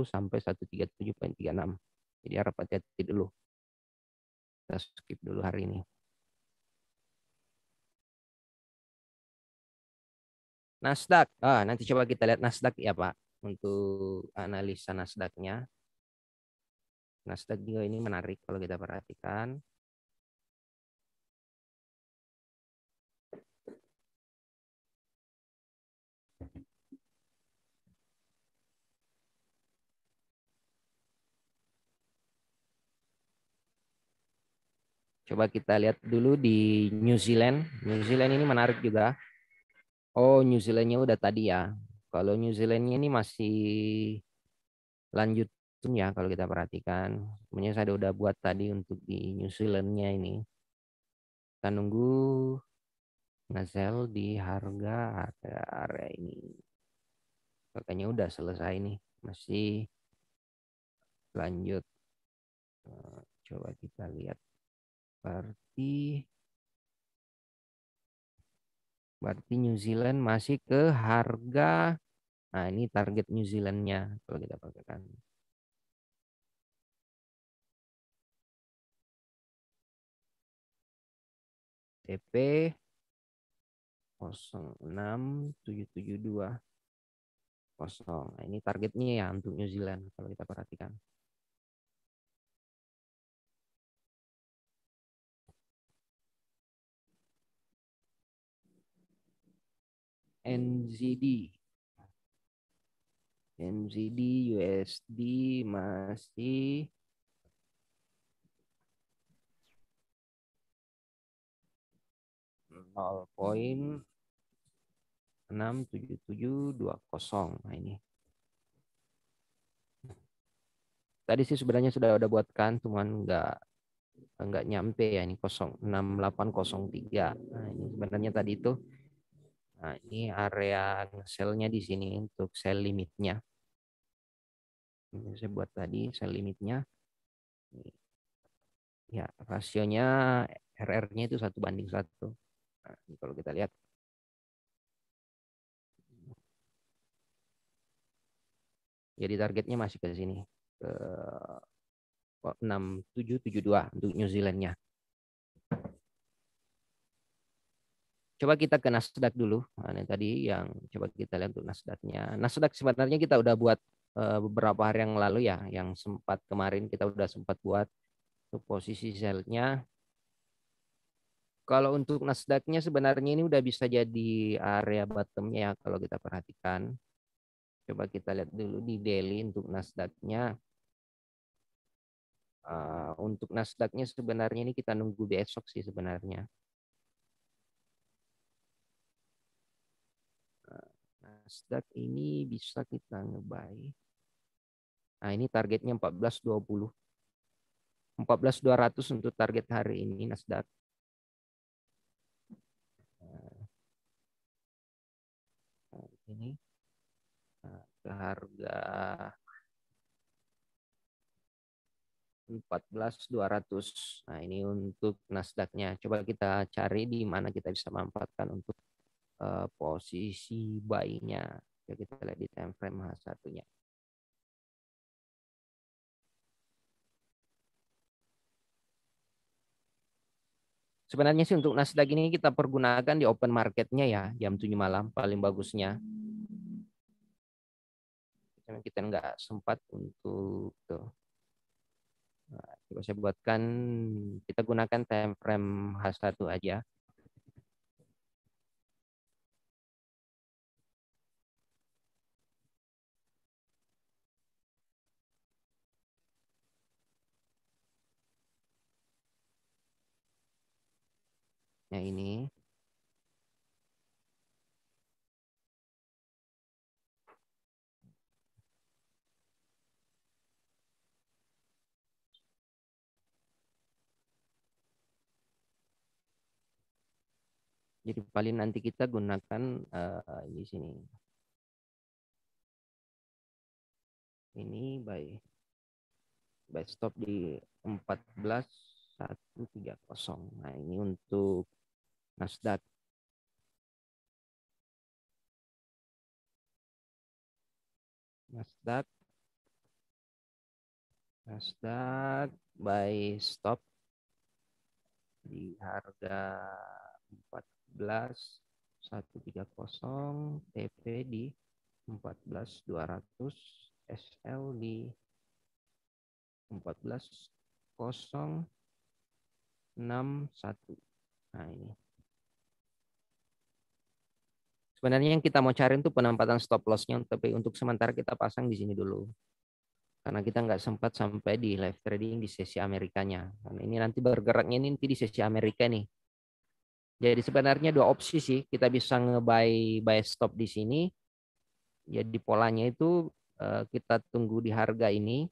sampai 137.36. Jadi harap hati-hati dulu. Kita skip dulu hari ini. Nasdaq. Nanti coba kita lihat Nasdaq ya, Pak. Untuk analisa Nasdaq-nya. Nasdaq juga ini menarik kalau kita perhatikan. Coba kita lihat dulu di New Zealand. New Zealand ini menarik juga. Oh, New Zealandnya udah tadi ya. Kalau New Zealandnya ini masih lanjut ya kalau kita perhatikan. Sebenarnya saya udah buat tadi untuk di New Zealandnya ini. Kita nunggu ngezel di harga area ini. Makanya udah selesai nih. Masih lanjut. Coba kita lihat. Berarti berarti New Zealand masih ke harga. Nah, ini target New Zealandnya kalau kita pakaikan. TP 06772. Kosong. Nah, ini targetnya ya untuk New Zealand kalau kita perhatikan. NZD. NZD USD masih 0,67720. Nah, ini. Tadi sih sebenarnya sudah ada buatkan, cuman nggak nyampe ya ini 06803. Nah, ini sebenarnya tadi itu. Nah, ini area sell-nya di sini untuk sell limitnya. Ini saya buat tadi sell limitnya. Ya, rasionya RR-nya itu 1:1. Nah, ini kalau kita lihat. Jadi targetnya masih ke sini. Ke 6772 untuk New Zealand-nya. Coba kita ke Nasdaq dulu. Nah, ini tadi yang coba kita lihat untuk Nasdaq-nya. Nasdaq sebenarnya kita udah buat beberapa hari yang lalu ya, yang sempat kemarin kita udah sempat buat untuk posisi sell-nya. Kalau untuk Nasdaq-nya sebenarnya ini udah bisa jadi area bottom-nya ya kalau kita perhatikan. Coba kita lihat dulu di daily untuk Nasdaq-nya. Untuk Nasdaq-nya sebenarnya ini kita nunggu besok sih sebenarnya. Nasdaq ini bisa kita ngebuy. Nah, ini targetnya 1420. 14.200 untuk target hari ini Nasdaq. Nah, ini ke harga 14.200. Nah, ini untuk Nasdaq-nya. Coba kita cari di mana kita bisa manfaatkan untuk posisi buy-nya. Kita lihat di time frame H1-nya. Sebenarnya sih untuk Nasdaq ini kita pergunakan di open marketnya ya, jam 7 malam paling bagusnya. Karena kita nggak sempat untuk tuh. Nah, coba saya buatkan, kita gunakan time frame H1 aja. Nah, ini. Jadi paling nanti kita gunakan di sini. Ini by stop di 14.130. Nah, ini untuk Nasdaq. Nasdaq by stop di harga 14.130, TP di 14.200, SL di 14.061. Nah, ini. Sebenarnya yang kita mau cari itu penempatan stop loss-nya, tapi untuk sementara kita pasang di sini dulu. karena kita nggak sempat sampai di live trading di sesi Amerikanya. Karena ini nanti bergeraknya ini nanti di sesi Amerika nih. Jadi sebenarnya dua opsi sih, kita bisa buy stop di sini. Jadi polanya itu kita tunggu di harga ini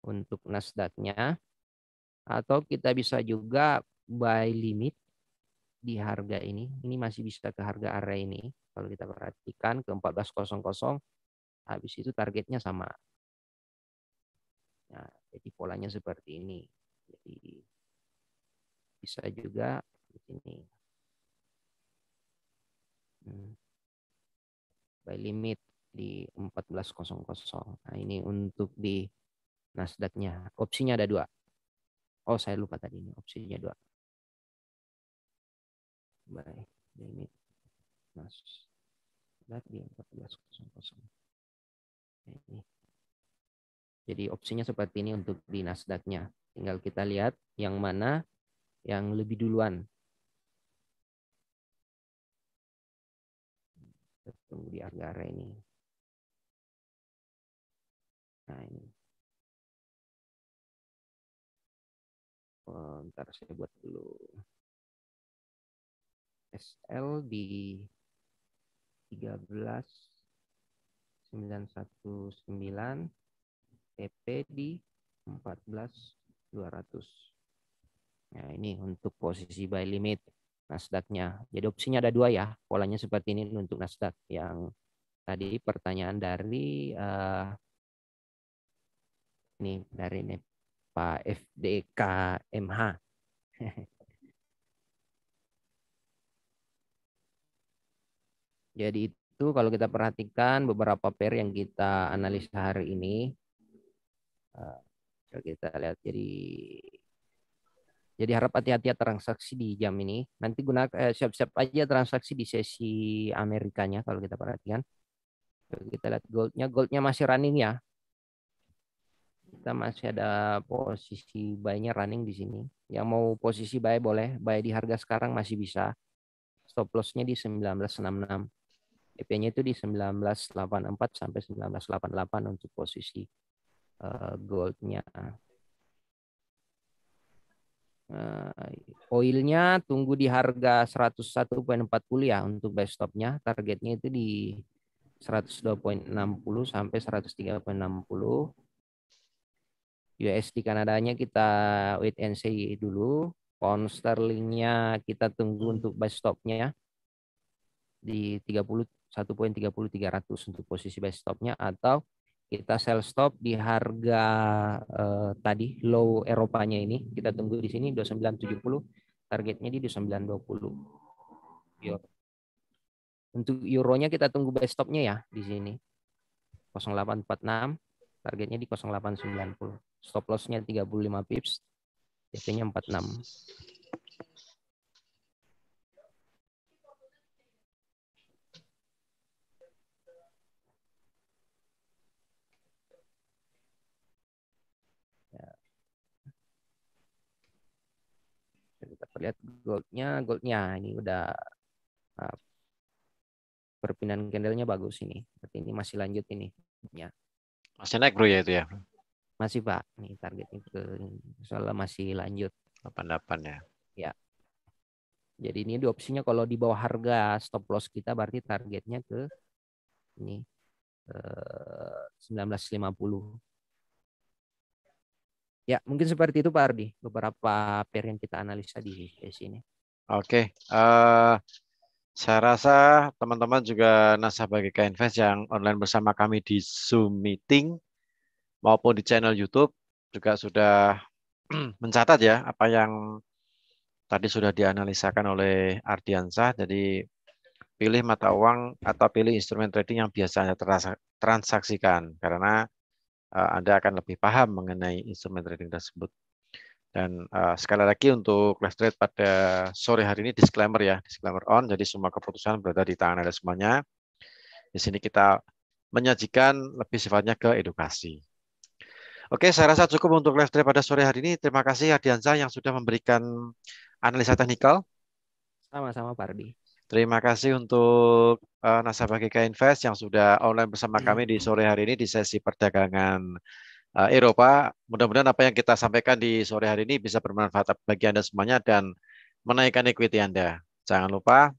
untuk Nasdaq-nya, atau kita bisa juga buy limit di harga ini. Ini masih bisa ke harga area ini. Kalau kita perhatikan ke 14.00, habis itu targetnya sama. Nah, jadi polanya seperti ini. Jadi bisa juga di sini. Buy limit di 14.00. Nah, ini untuk di Nasdaq-nya. Opsinya ada dua. Oh, saya lupa tadi ini opsinya dua. Buy limit Nasdaq di 14.00. Ini. Jadi opsinya seperti ini untuk di Nasdaq-nya. Tinggal kita lihat yang mana yang lebih duluan. Kita tunggu di harga area ini. Nah, ini. Ntar saya buat dulu. SL di 13.919, TP di 14.200. Nah, ini untuk posisi buy limit Nasdaq-nya. Jadi opsinya ada dua ya. Polanya seperti ini untuk Nasdaq. Yang tadi pertanyaan dari ini dari Pak FDKMH. Jadi itu kalau kita perhatikan beberapa pair yang kita analisa hari ini, kita lihat jadi harap hati-hati transaksi di jam ini. Nanti siap-siap aja transaksi di sesi Amerikanya kalau kita perhatikan. Kita lihat goldnya masih running ya. Kita masih ada posisi buy-nya running di sini. Yang mau posisi buy boleh, buy di harga sekarang masih bisa. Stop loss-nya di 1966. EP-nya itu di 1984 sampai 1988 untuk posisi gold-nya. Oilnya tunggu di harga 101.40 ya untuk buy stop-nya. Targetnya itu di 102.60 sampai 103.60. USD Kanadanya kita wait and see dulu. Pound sterlingnya kita tunggu untuk buy stop-nya di 31.30300 untuk posisi buy stop-nya, atau kita sell stop di harga tadi low Eropanya ini. Kita tunggu di sini 2970, targetnya di 2920. Euro. Untuk euronya kita tunggu buy stop-nya ya di sini 0846, targetnya di 0890. Stop loss-nya 35 pips, TP-nya 46. Kita lihat goldnya ini udah perpindahan candlenya bagus ini. Berarti ini masih lanjut ini ya. Masih naik bro ya itu ya. Masih Pak, nih targetnya ke soalnya masih lanjut 88 ya. Ya. Jadi ini di opsinya kalau di bawah harga stop loss kita berarti targetnya ke ini 1950. Ya, mungkin seperti itu Pak Ardi, beberapa pair yang kita analisa di sini. Oke, saya rasa teman-teman juga nasabah GK Invest yang online bersama kami di Zoom meeting maupun di channel YouTube juga sudah mencatat ya apa yang tadi sudah dianalisakan oleh Ardiansah. Jadi pilih mata uang atau pilih instrumen trading yang biasanya transaksikan karena Anda akan lebih paham mengenai instrumen trading tersebut. Dan sekali lagi untuk live trade pada sore hari ini disclaimer ya, disclaimer on. Jadi semua keputusan berada di tangan Anda semuanya. Di sini kita menyajikan lebih sifatnya ke edukasi. Oke, saya rasa cukup untuk live trade pada sore hari ini. Terima kasih Ardiansah yang sudah memberikan analisa teknikal. Sama-sama Pak Ardi. Terima kasih untuk nasabah GK Invest yang sudah online bersama kami di sore hari ini di sesi perdagangan Eropa. Mudah-mudahan apa yang kita sampaikan di sore hari ini bisa bermanfaat bagi Anda semuanya dan menaikkan equity Anda. Jangan lupa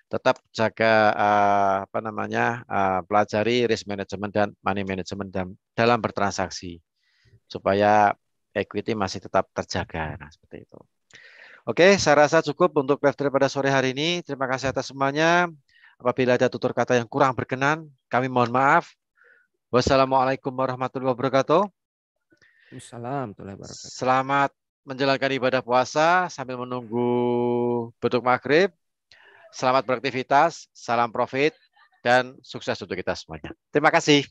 tetap jaga pelajari risk management dan money management dalam bertransaksi supaya equity masih tetap terjaga. Nah, seperti itu. Oke, saya rasa cukup untuk live trade pada sore hari ini. Terima kasih atas semuanya. Apabila ada tutur kata yang kurang berkenan, kami mohon maaf. Wassalamualaikum warahmatullahi wabarakatuh. Assalamualaikum warahmatullahi wabarakatuh. Selamat menjalankan ibadah puasa sambil menunggu beduk maghrib. Selamat beraktivitas, salam profit, dan sukses untuk kita semuanya. Terima kasih.